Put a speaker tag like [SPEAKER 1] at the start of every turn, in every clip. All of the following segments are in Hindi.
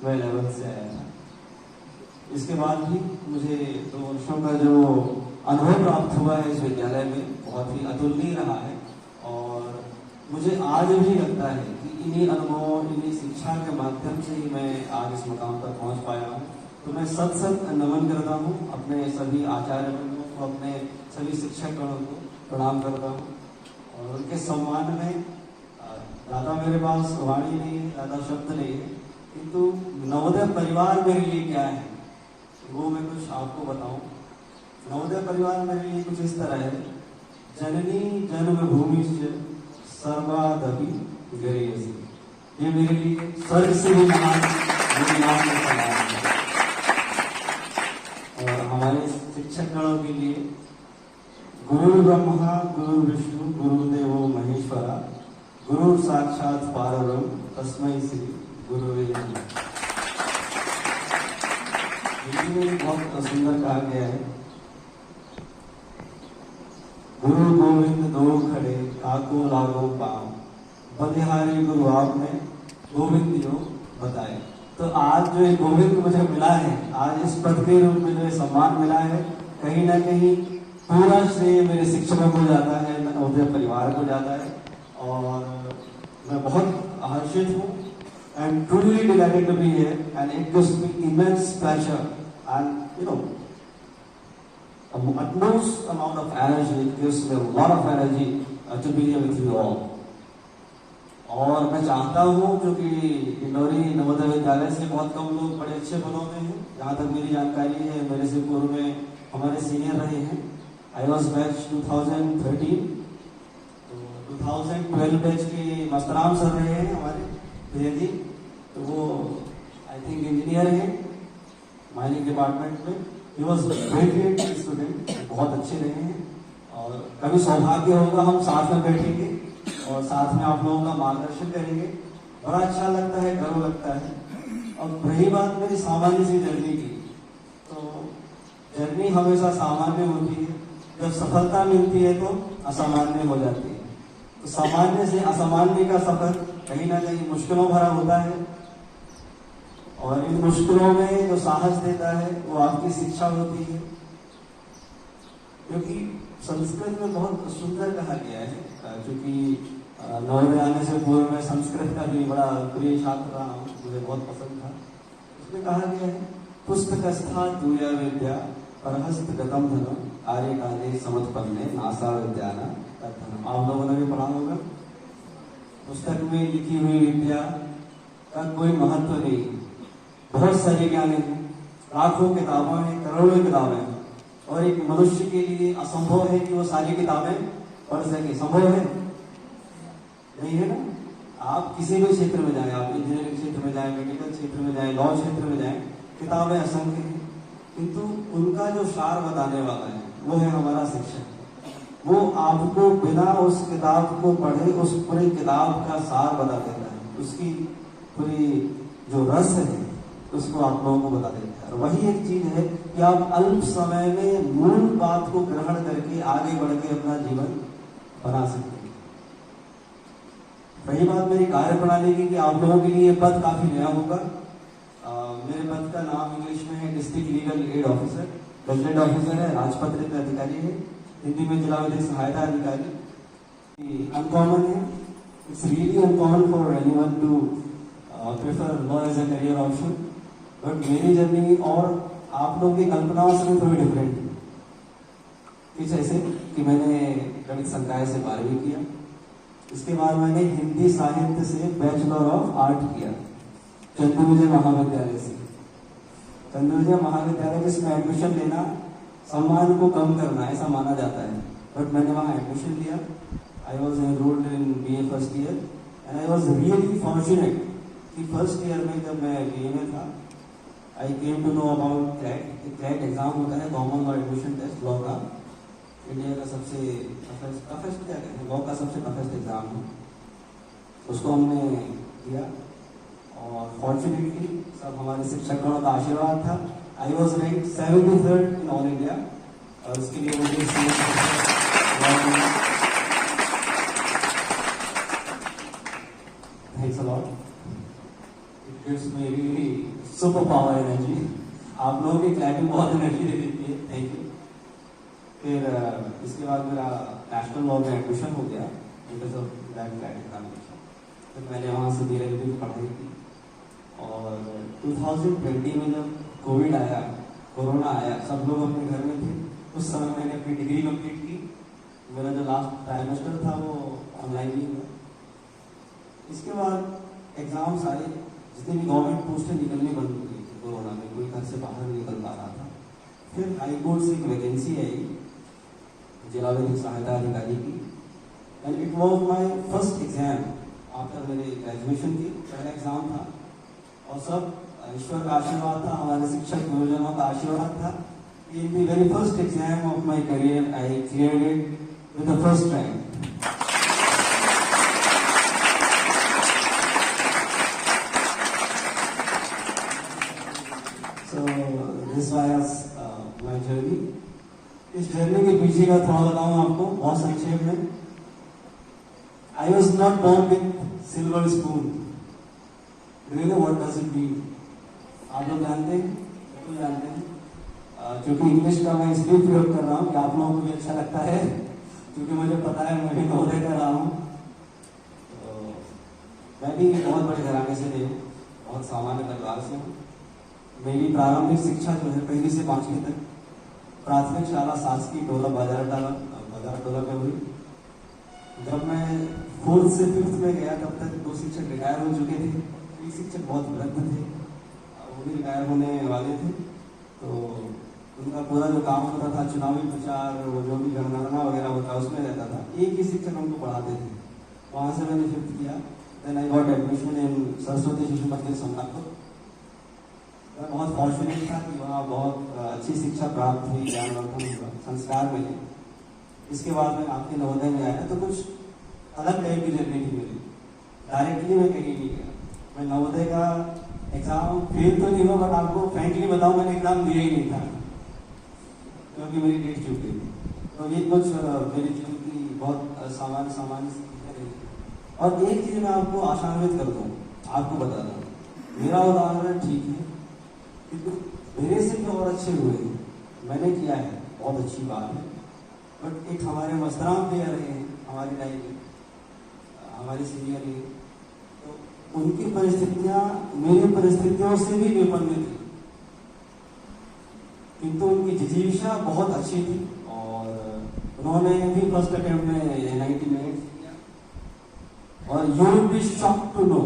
[SPEAKER 1] वह लेवल से आया था। इसके बाद भी मुझे 2 वर्षों का जो अनुभव प्राप्त हुआ है इस विद्यालय में बहुत ही अतुलनीय रहा है। और मुझे आज भी लगता है कि इन्हीं अनुभवों, इन्हीं शिक्षा के माध्यम से ही मैं आज इस मुकाम पर पहुंच पाया हूँ। तो मैं सत नमन करता हूँ अपने सभी आचार्यवृंदों को, अपने सभी शिक्षकगणों को प्रणाम करता हूँ। और उनके सम्मान में ज़्यादा मेरे पास वाणी नहीं है, ज़्यादा शब्द नहीं है, किंतु नवोदय परिवार मेरे लिए क्या है वो मैं कुछ आपको बताऊं। नवोदय परिवार मेरे लिए कुछ इस तरह है। जननी जन्मभूमि से सर्वादपि गरीयसी, ये मेरे लिए स्वर्ग से भी महान मेरी मां का समान है। और हमारे शिक्षकगणों के लिए गुरु ब्रह्मा गुरु विष्णु गुरुदेवो महेश्वरा गुरु साक्षात पारब्रह्म तस्मै श्री गुरुवे नमः। बहुत सुंदर कहा गया है, गुरु गोविंद दो खड़े काको लागो पाम, बलिहारी गुरु आपने गोविंद जो बताए। तो आज जो ये गोविंद मुझे मिला है, आज इस पद के रूप में जो सम्मान मिला है, कहीं ना कहीं पूरा श्रेय मेरे शिक्षकों को जाता है, नवोदय परिवार को जाता है। और मैं बहुत हर्षित हूँ। I am truly delighted to be here, and it gives me immense pleasure and utmost amount of energy. It gives me a lot of energy to be here with you all. और मैं चाहता हूँ, क्योंकि इंदौरी नवोदय विद्यालय से बहुत कम लोग बड़े अच्छे पदों में हैं, जहाँ तक मेरी जानकारी है। मेरे से पूर्व में हमारे सीनियर रहे हैं। आई वॉज बैच 2013, तो 2012 बैच के मस्तराम सर रहे हैं हमारे भैया जी। तो वो आई थिंक इंजीनियर है माइनिंग डिपार्टमेंट में। ही वॉज ग्रेट स्टूडेंट, बहुत अच्छे रहे हैं। और कभी सौभाग्य होगा हम साथ में बैठेंगे और साथ में आप लोगों का मार्गदर्शन करेंगे। बड़ा अच्छा लगता है, गर्व लगता है। अब रही बात मेरी सामान्य सी जर्नी की, तो जर्नी हमेशा सामान्य होती है। जब सफलता मिलती है तो असामान्य हो जाती है। तो सामान्य से असामान्य का सफर कहीं ना कहीं मुश्किलों भरा होता है। और इन मुश्किलों में जो साहस देता है वो आपकी शिक्षा होती है। क्योंकि संस्कृत में बहुत सुंदर कहा गया है, क्योंकि नवोदय आने से पूर्व में संस्कृत का भी बड़ा प्रिय छात्र रहा हूँ, मुझे बहुत पसंद था। उसमें कहा गया है, पुस्तकस्था दूया विद्या परहस्त गतम धनम आर्य काले समत्पन्ने नासा विद्याना तद्धनम। आप लोगों ने भी पढ़ा होगा। पुस्तक में लिखी हुई विद्या का कोई महत्व नहीं। बहुत सारे ज्ञान हैं, लाखों किताबें हैं, करोड़ों किताबें हैं, और एक मनुष्य के लिए असंभव है कि वो सारी किताबें पढ़ सके। संभव है? नहीं है ना। आप किसी भी क्षेत्र में जाएं, आप इंजीनियरिंग क्षेत्र में जाएं, मेडिकल क्षेत्र में जाएं, लॉ क्षेत्र में जाएं, किताबें असंख्य हैं, किंतु उनका जो सार बताने वाला है वो है हमारा शिक्षक। वो आपको बिना उस किताब को पढ़े उस पूरी किताब का सार बता देता है, उसकी पूरी जो रस है उसको आप लोगों को बता देता है। और वही एक चीज है कि आप अल्प समय में मूल बात को ग्रहण करके आगे बढ़ के अपना जीवन बना सकते हैं। रही बात मेरी कार्य प्रणाली की, कि आप लोगों के लिए पद काफी नया होगा। मेरे पद का नाम इंग्लिश में है district legal aid officer. Gazetted officer है, राजपत्रित अधिकारी है, हिंदी में जिला विधिक सहायता अधिकारी। अनकॉमन है, it's really uncommon for anyone to prefer law as a career option. But मेरी जर्नी और आप लोगों की कल्पनाओं से थोड़ी डिफरेंट है। कुछ ऐसे कि मैंने गणित संकाय से 12वीं किया, इसके बाद मैंने हिंदी साहित्य से बैचलर ऑफ आर्ट किया चंद्रविजय महाविद्यालय से। चंद्रविजय महाविद्यालय जिसमें एडमिशन लेना सम्मान को कम करना ऐसा माना जाता है, बट मैंने वहाँ एडमिशन लिया। I was enrolled in BA first year and I was really fortunate कि फर्स्ट ईयर में जब मैं BA में था, I came to know about CLAT। CLAT exam होता है, common law admission test, law का इंडिया का सबसे टफेस्ट क्या कहते हैं, लॉ का सबसे टफेस्ट एग्जाम है। उसको हमने किया और फॉर्चुनेटली सब हमारे शिक्षकों का आशीर्वाद था। I was rank 73rd in all India, और उसके लिए मुझे thanks a lot. It gives me really super power energy. आप लोगों की क्लैपिंग बहुत एनर्जी दे देती है, थैंक यू। फिर इसके बाद मेरा नेशनल लॉ में एडमिशन हो गया बिकॉज ऑफ दैट एग्जामिनेशन। फिर मैंने वहाँ से DLLB की पढ़ाई की और 2020 में जब कोविड आया, कोरोना आया, सब लोग अपने घर में थे, उस समय मैंने अपनी डिग्री कंप्लीट की। मेरा जो लास्ट ट्राइमेस्टर था वो ऑनलाइन ही हुआ। इसके बाद एग्जाम्स आए, जितनी भी गवर्नमेंट पोस्टें निकलनी बंद हो गई थी कोरोना में, कोई घर से बाहर नहीं निकल पा रहा था। फिर हाई कोर्ट से एक वैकेंसी आई जिला विधिक सहायता अधिकारी की, and it was my first exam after मेरे ग्रेजुएशन की, पहला एग्जाम था। और सब ईश्वर का आशीर्वाद था, हमारे शिक्षक गुरुजनों का आशीर्वाद था। In the very first exam of my career I cleared it with the first rank. This was my journey. इस जर्नी के पीछे का थोड़ा बताऊं आपको बहुत संक्षेप में। I was not born with silver spoon. Do you know what does it mean? आप लोग जानते हैं? तो जानते हैं। क्योंकि इंग्लिश का मैं इसलिए प्रयोग कर रहा हूँ कि आप लोगों को भी अच्छा लगता है, क्योंकि मुझे पता है मैं भी नवोदय कर रहा हूँ। तो मैं भी बहुत बड़े घराने से नहीं हूँ, बहुत सामान्य परिवार से हूँ। मेरी प्रारंभिक शिक्षा जो है 1ली से 5वीं तक प्राथमिक शाला शासकीय टोला बाजार टोला में हुई। जब मैं 4th से 5th में गया तब तक 2 शिक्षक रिटायर हो चुके थे। 1 शिक्षक बहुत वृद्ध थे, वो भी रिटायर होने वाले थे। तो उनका पूरा जो काम होता था, चुनावी प्रचार, वो जो भी जनगणना वगैरह होता उसमें रहता था। एक ही शिक्षक हमको पढ़ाते थे। वहाँ से मैंने शिफ्ट किया। Then I got admission in Saraswati Shishu Mandir Somnathpur. मैं बहुत फॉर्चुनेट था कि वहाँ बहुत अच्छी शिक्षा प्राप्त हुई, ज्ञानवर्धन हुआ, संस्कार मिले। इसके बाद मैं आपके नवोदय में आया तो कुछ अलग टाइप की जर्नी थी मेरी। डायरेक्टली मैं कहीं नहीं गया। मैं नवोदय का एग्जाम फेल तो नहीं हुआ, बट आपको फ्रेंकली बताऊं मैंने एग्जाम दिया ही नहीं था, क्योंकि मेरी डेट चुक गई थी। तो ये कुछ मेरी जीवन की बहुत सामान्य चीजें रही। और एक चीज मैं आपको आशान्वित कर दूं, आपको बता दूं, मेरा उदाहरण ठीक है, क्योंकि मेरे से भी और अच्छे हुए हैं, मैंने किया है, बहुत अच्छी बात है। बट एक हमारे मस्तराम प्लेयर रहे हैं हमारी टाइम में, हमारे सीनियर ही, तो उनकी परिस्थितियां मेरी परिस्थितियों से भी विपन्न थी, किंतु उनकी जिजीविषा बहुत अच्छी थी और उन्होंने भी फर्स्ट अटेम्प्ट में NIT में किया। और you will be shocked to know,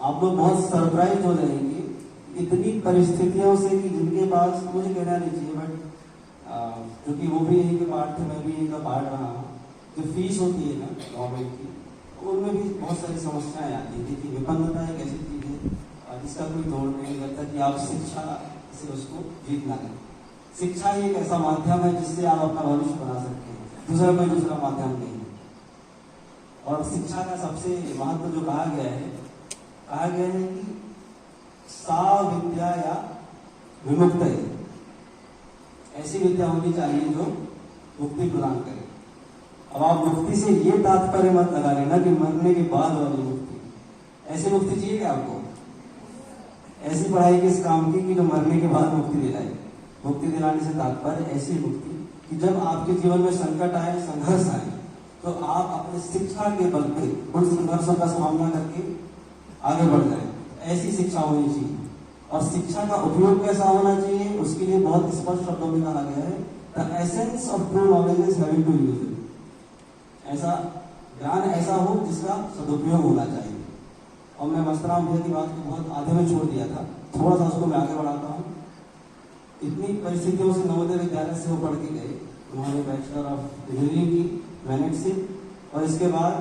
[SPEAKER 1] आप लोग बहुत सरप्राइज हो जाएंगे इतनी परिस्थितियों से कि जिनके पास, मुझे कहना नहीं चाहिए बट क्योंकि वो भी यही के पार्ट थे, मैं भी यही का पार्ट रहा हूँ। जो फीस होती है ना गवर्नमेंट की, उनमें भी बहुत सारी समस्याएं आती थी कि विपन्नता एक ऐसी चीज है जिसका कोई तोड़ नहीं लगता कि आप शिक्षा से उसको जीतना है। शिक्षा ही एक ऐसा माध्यम है जिससे आप अपना भविष्य बना सकते हैं, दूसरा कोई दूसरा माध्यम नहीं है। और शिक्षा का सबसे महत्व जो कहा गया है कि सा विद्या या विमुक्त है, ऐसी विद्या होनी चाहिए जो मुक्ति प्रदान करे। अब आप मुक्ति से ये तात्पर्य मत लगा लेना कि मरने के बाद वाली मुक्ति, ऐसी मुक्ति चाहिए क्या आपको? ऐसी पढ़ाई किस काम की कि जो मरने के बाद मुक्ति दिलाए? मुक्ति दिलाने से तात्पर्य ऐसी मुक्ति कि जब आपके जीवन में संकट आए, संघर्ष आए, तो आप अपने शिक्षा के बल पे उन संघर्षों का सामना करके आगे बढ़ जाए। ऐसी शिक्षा होनी चाहिए। और शिक्षा का उपयोग कैसा होना चाहिए, उसके लिए बहुत स्पष्ट शब्दों में कहा गया है, the essence of true knowledge is having to use it. ऐसा ज्ञान ऐसा हो जिसका सदुपयोग होना चाहिए। और मैं मस्तराम भैया की बात को बहुत आधे में छोड़ दिया था, थोड़ा सा उसको मैं आगे बढ़ाता हूँ। इतनी परिस्थितियों से नवोदय विद्यालय से वो पढ़ के गए, उन्होंने बैचलर ऑफ इंजीनियरिंग की मैनेट से, और इसके बाद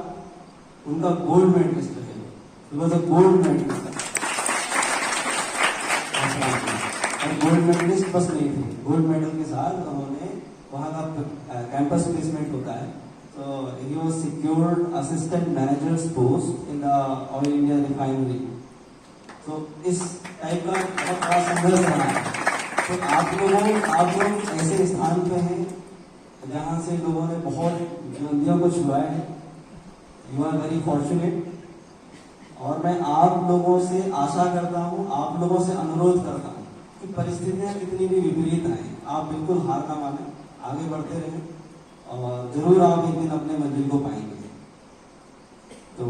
[SPEAKER 1] उनका गोल्ड मेडलिस्ट है, गोल्ड मेडलिस्ट। गोल्ड मेडलिस्ट बस नहीं थे, गोल्ड मेडल के साथ उन्होंने वहाँ का कैंपस प्लेसमेंट होता है, तो he was secured assistant managers post in the oil India refinery. तो इस टाइप का बहुत बड़ा संघर्ष रहा है। तो आप लोग ऐसे स्थान पे हैं जहाँ से लोगों ने बहुत बुलंदियों को छुआ है। You are very fortunate. और मैं आप लोगों से आशा करता हूँ, आप लोगों से अनुरोध करता हूँ कि परिस्थितियां कितनी भी विपरीत आए, आप बिल्कुल हार ना माने, आगे बढ़ते रहें और जरूर आप एक दिन अपने मंजिल को पाएंगे। तो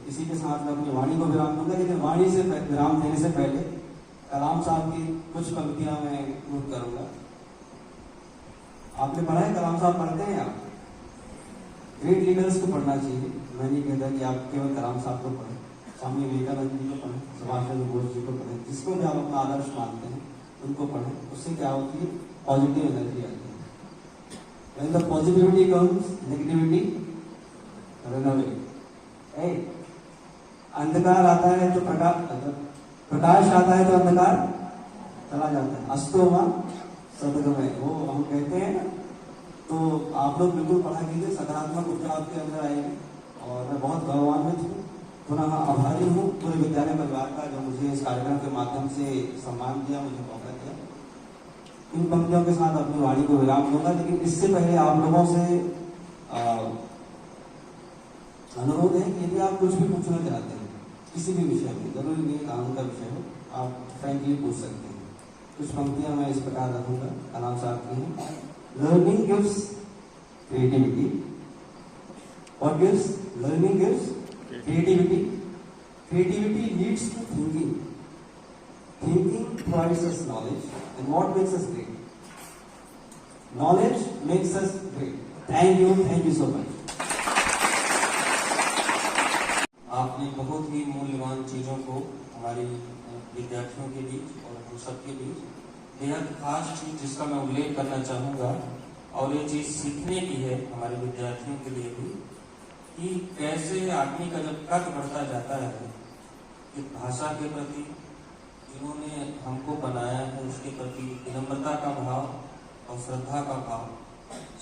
[SPEAKER 1] इसी के साथ मैं अपनी वाणी को विराम दूंगा, लेकिन वाणी से विराम देने से पहले कलाम साहब की कुछ पंक्तियां मैं नोट करूंगा। आपने पढ़ा है, कलाम साहब पढ़ते हैं आप? ग्रेट लीडर्स को पढ़ना चाहिए। मैं नहीं कहता कि आप केवल कलाम साहब को पढ़ें, स्वामी विवेकानंद जी को पढ़ें, सुभाष चंद्र बोस जी को पढ़ें, जिसको भी आप अपना आदर्श मानते हैं उनको पढ़ें। उससे क्या होती है? पॉजिटिव एनर्जी आती है। When the positivity comes, negativity run away. अंधकार आता है तो प्रकाश आता है तो अंधकार चला जाता है। अस्तो मा सद्गमय, वो हम कहते हैं ना। तो आप लोग बिल्कुल पढ़ा कीजिए, सकारात्मक ऊर्जा आपके अंदर आएगी। और मैं बहुत गौरवान्वित हूँ, पुनः आभारी हूँ पूरे विद्यालय परिवार का, जो मुझे इस कार्यक्रम के माध्यम से सम्मान दिया, मुझे मौका दिया। इन पंक्तियों के साथ अपनी वाणी को विराम दूंगा, लेकिन इससे पहले आप लोगों से अनुरोध है कि यदि आप कुछ भी पूछना चाहते हैं किसी भी विषय में, जरूरी नहीं कानून का विषय हो, आप फ्रैंकली पूछ सकते हैं। कुछ पंक्तियां मैं इस प्रकार रखूंगा, कलाम साहब की हैं। Learning gives creativity. What gives? Learning gives creativity. Creativity leads to thinking. Thinking provides us knowledge, and what makes us great? Knowledge makes us great. Thank you so much.
[SPEAKER 2] आपने बहुत ही मूल्यवान चीज़ों को हमारी विद्यार्थियों के बीच और हम सबके बीच बेहद खास चीज़ जिसका मैं उल्लेख करना चाहूँगा, और ये चीज़ सीखने की है हमारे विद्यार्थियों के लिए भी, कि कैसे आदमी का जब कद बढ़ता जाता है कि भाषा के प्रति जिन्होंने हमको बनाया है उसके प्रति विनम्रता का भाव और श्रद्धा का भाव,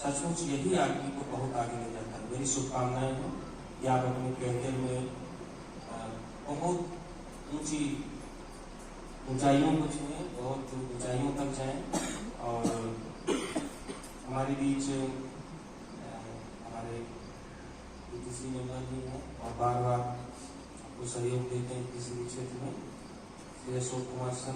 [SPEAKER 2] सचमुच यही आदमी को बहुत आगे ले जाता है। मेरी शुभकामनाएं हैं कि आप अपने कैरियर में बहुत ऊंची ऊंचाइयों को छुएं, बहुत ऊंचाइयों तक जाएं। और हमारे बीच हमारे किसी मेंबर भी हैं और बार बार आपको सहयोग देते हैं किसी भी क्षेत्र में। श्री अशोक कुमार सर